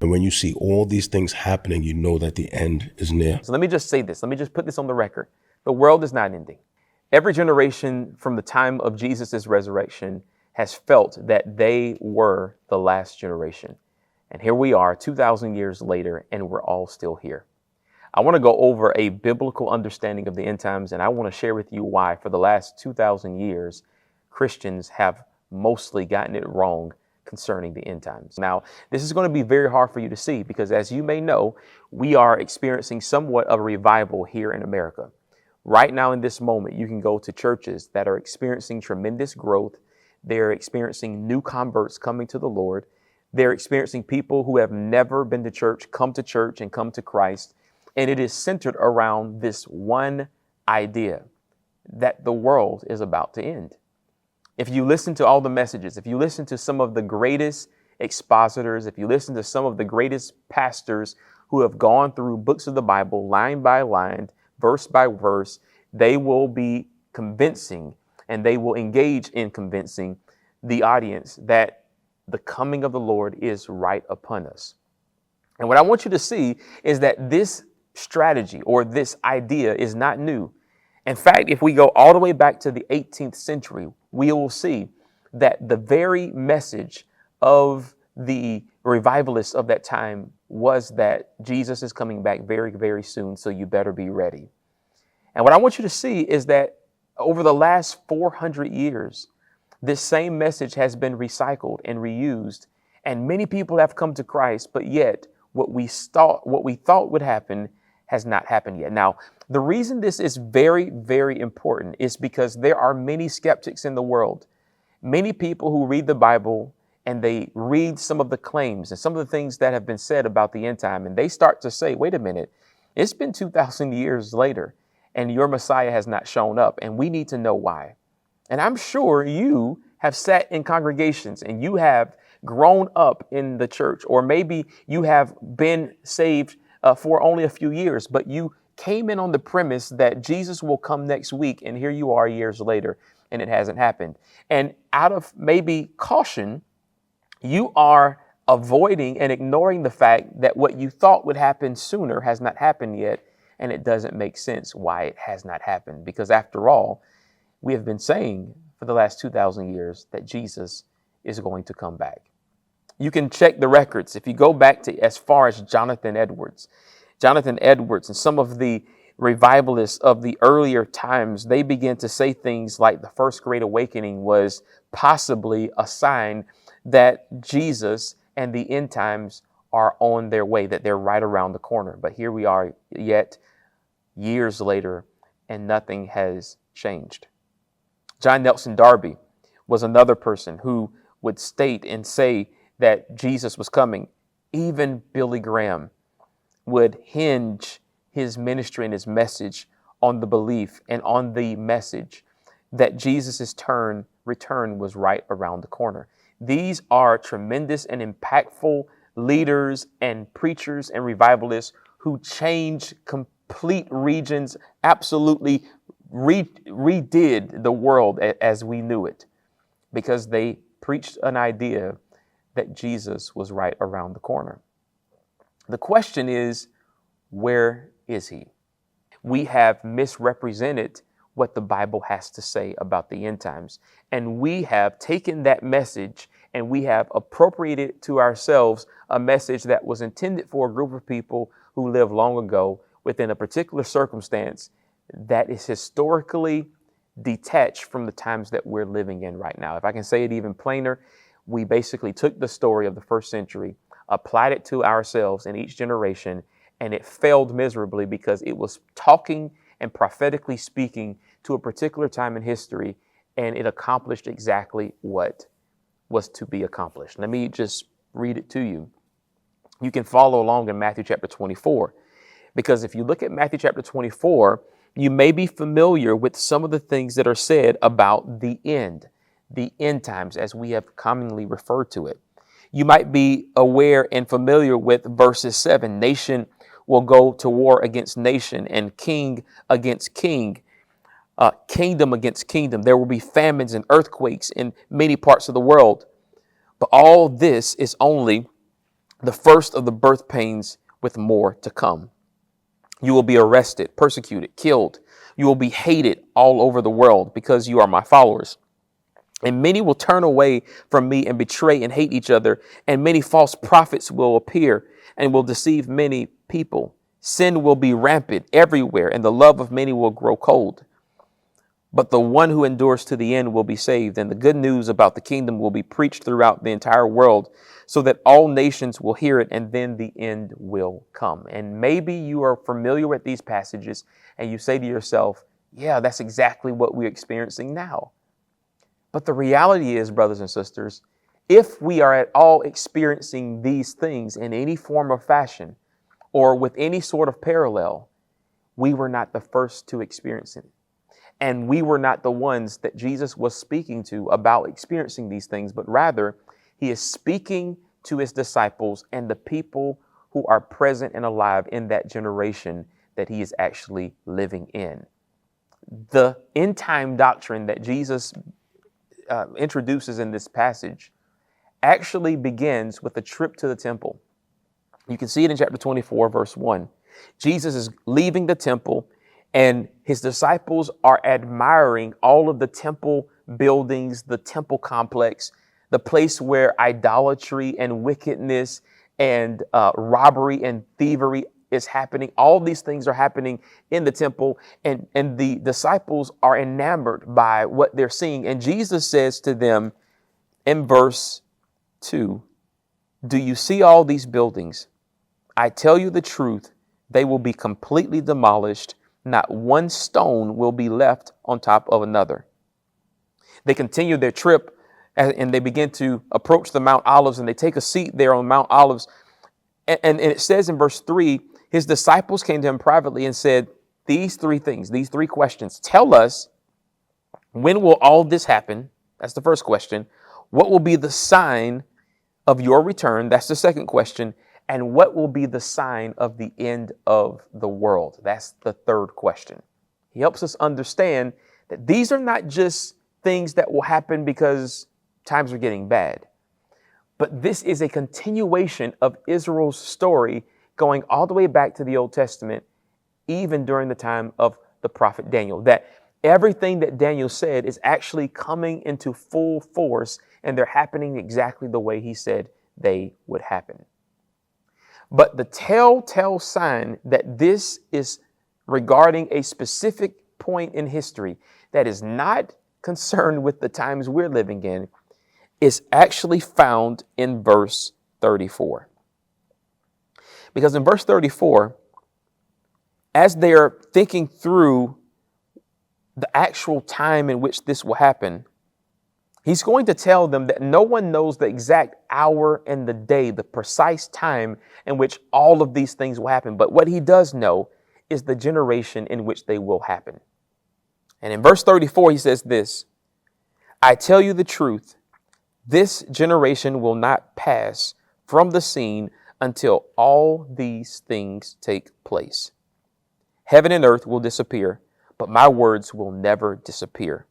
And when you see all these things happening, you know that the end is near. So let me just say this. Let me just put this on the record. The world is not ending. Every generation from the time of Jesus' resurrection has felt that they were the last generation. And here we are 2,000 years later, and we're all still here. I want to go over a biblical understanding of the end times, and I want to share with you why for the last 2,000 years, Christians have mostly gotten it wrong concerning the end times. Now, this is going to be very hard for you to see because, as you may know, we are experiencing somewhat of a revival here in America. Right now, in this moment, you can go to churches that are experiencing tremendous growth. They're experiencing new converts coming to the Lord. They're experiencing people who have never been to church and come to Christ. And it is centered around this one idea that the world is about to end. If you listen to all the messages, if you listen to some of the greatest expositors, if you listen to some of the greatest pastors who have gone through books of the Bible, line by line, verse by verse, they will be convincing and they will engage in convincing the audience that the coming of the Lord is right upon us. And what I want you to see is that this strategy or this idea is not new. In fact, if we go all the way back to the 18th century, we will see that the very message of the revivalists of that time was that Jesus is coming back very, very soon, so you better be ready. And what I want you to see is that over the last 400 years, this same message has been recycled and reused, and many people have come to Christ, but yet what we thought would happen has not happened yet. Now, the reason this is very, very important is because there are many skeptics in the world, many people who read the Bible and they read some of the claims and some of the things that have been said about the end time, and they start to say, wait a minute, it's been 2,000 years later and your Messiah has not shown up, and we need to know why. And I'm sure you have sat in congregations and you have grown up in the church, or maybe you have been saved for only a few years, but you came in on the premise that Jesus will come next week, and here you are years later, and it hasn't happened. And out of maybe caution, you are avoiding and ignoring the fact that what you thought would happen sooner has not happened yet, and it doesn't make sense why it has not happened. Because after all, we have been saying for the last 2,000 years that Jesus is going to come back. You can check the records. If you go back to as far as Jonathan Edwards and some of the revivalists of the earlier times, they began to say things like the First Great Awakening was possibly a sign that Jesus and the end times are on their way, that they're right around the corner. But here we are yet years later, and nothing has changed. John Nelson Darby was another person who would state and say that Jesus was coming. Even Billy Graham would hinge his ministry and his message on the belief and on the message that Jesus' return was right around the corner. These are tremendous and impactful leaders and preachers and revivalists who changed complete regions, absolutely redid the world as we knew it, because they preached an idea that Jesus was right around the corner. The question is, where is he? We have misrepresented what the Bible has to say about the end times, and we have taken that message and we have appropriated to ourselves a message that was intended for a group of people who lived long ago within a particular circumstance that is historically detached from the times that we're living in right now. If I can say it even plainer, we basically took the story of the first century, applied it to ourselves in each generation, and it failed miserably because it was talking and prophetically speaking to a particular time in history, and it accomplished exactly what was to be accomplished. Let me just read it to you. You can follow along in Matthew chapter 24, because if you look at Matthew chapter 24, you may be familiar with some of the things that are said about the end times, as we have commonly referred to it. You might be aware and familiar with verses 7. Nation will go to war against nation, and king against king, kingdom against kingdom. There will be famines and earthquakes in many parts of the world. But all this is only the first of the birth pains with more to come. You will be arrested, persecuted, killed. You will be hated all over the world because you are my followers. And many will turn away from me and betray and hate each other. And many false prophets will appear and will deceive many people. Sin will be rampant everywhere, and the love of many will grow cold. But the one who endures to the end will be saved. And the good news about the kingdom will be preached throughout the entire world so that all nations will hear it, and then the end will come. And maybe you are familiar with these passages and you say to yourself, yeah, that's exactly what we're experiencing now. But the reality is, brothers and sisters, if we are at all experiencing these things in any form or fashion or with any sort of parallel, we were not the first to experience it. And we were not the ones that Jesus was speaking to about experiencing these things, but rather he is speaking to his disciples and the people who are present and alive in that generation that he is actually living in. The end time doctrine that Jesus introduces in this passage actually begins with a trip to the temple. You can see it in chapter 24, verse 1. Jesus is leaving the temple, and his disciples are admiring all of the temple buildings, the temple complex, the place where idolatry and wickedness and robbery and thievery is happening. All these things are happening in the temple, and the disciples are enamored by what they're seeing. And Jesus says to them in verse 2, "Do you see all these buildings? I tell you the truth, they will be completely demolished. Not one stone will be left on top of another." They continue their trip and they begin to approach the Mount Olives, and they take a seat there on Mount Olives. And it says in verse 3, his disciples came to him privately and said these three things, these three questions. Tell us, when will all this happen? That's the first question. What will be the sign of your return? That's the second question. And what will be the sign of the end of the world? That's the third question. He helps us understand that these are not just things that will happen because times are getting bad, but this is a continuation of Israel's story going all the way back to the Old Testament, even during the time of the prophet Daniel, that everything that Daniel said is actually coming into full force, and they're happening exactly the way he said they would happen. But the telltale sign that this is regarding a specific point in history that is not concerned with the times we're living in is actually found in verse 34. Because in verse 34, as they're thinking through the actual time in which this will happen, he's going to tell them that no one knows the exact hour and the day, the precise time in which all of these things will happen. But what he does know is the generation in which they will happen. And in verse 34, he says this, "I tell you the truth, this generation will not pass from the scene until all these things take place. Heaven and earth will disappear, but my words will never disappear."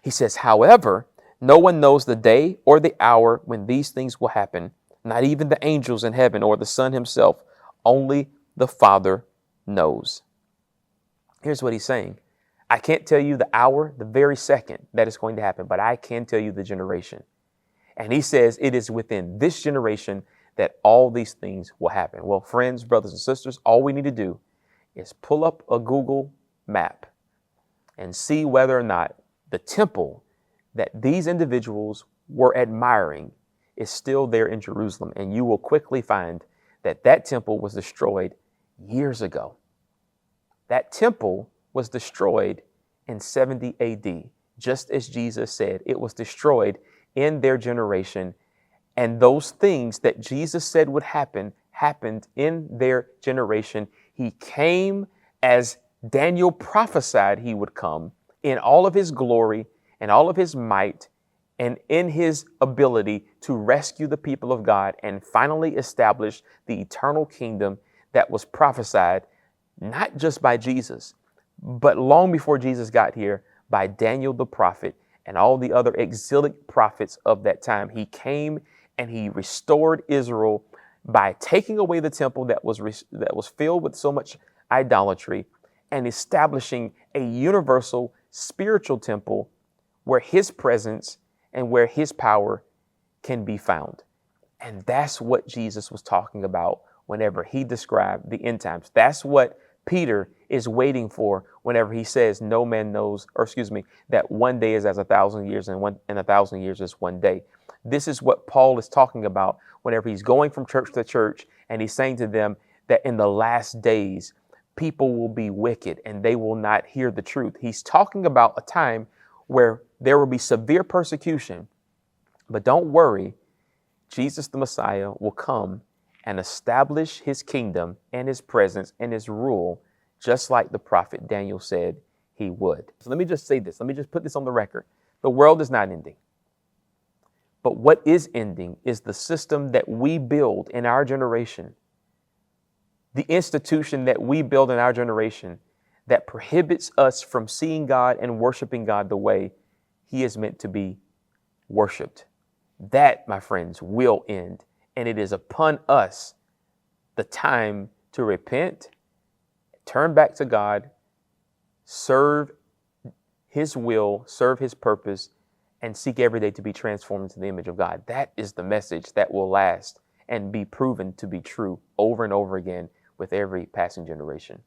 He says, however, no one knows the day or the hour when these things will happen, not even the angels in heaven or the Son himself. Only the Father knows. Here's what he's saying. I can't tell you the hour, the very second that it's going to happen, but I can tell you the generation. And he says it is within this generation that all these things will happen. Well, friends, brothers and sisters, all we need to do is pull up a Google map and see whether or not the temple that these individuals were admiring is still there in Jerusalem. And you will quickly find that that temple was destroyed years ago. That temple was destroyed in 70 AD, just as Jesus said. It was destroyed in their generation. And those things that Jesus said would happen, happened in their generation. He came as Daniel prophesied he would come in all of his glory and all of his might and in his ability to rescue the people of God and finally establish the eternal kingdom that was prophesied not just by Jesus, but long before Jesus got here by Daniel the prophet and all the other exilic prophets of that time. He came and he restored Israel by taking away the temple that was filled with so much idolatry and establishing a universal spiritual temple where his presence and where his power can be found. And that's what Jesus was talking about whenever he described the end times. That's what Peter is waiting for whenever he says no man knows, or excuse me, that one day is as 1,000 years and 1,000 years is one day. This is what Paul is talking about whenever he's going from church to church and he's saying to them that in the last days, people will be wicked and they will not hear the truth. He's talking about a time where there will be severe persecution. But don't worry, Jesus the Messiah will come and establish his kingdom and his presence and his rule, just like the prophet Daniel said he would. So let me just say this. Let me just put this on the record. The world is not ending. But what is ending is the system that we build in our generation, the institution that we build in our generation that prohibits us from seeing God and worshiping God the way he is meant to be worshiped. That, my friends, will end. And it is upon us the time to repent, turn back to God, serve his will, serve his purpose, and seek every day to be transformed into the image of God. That is the message that will last and be proven to be true over and over again with every passing generation.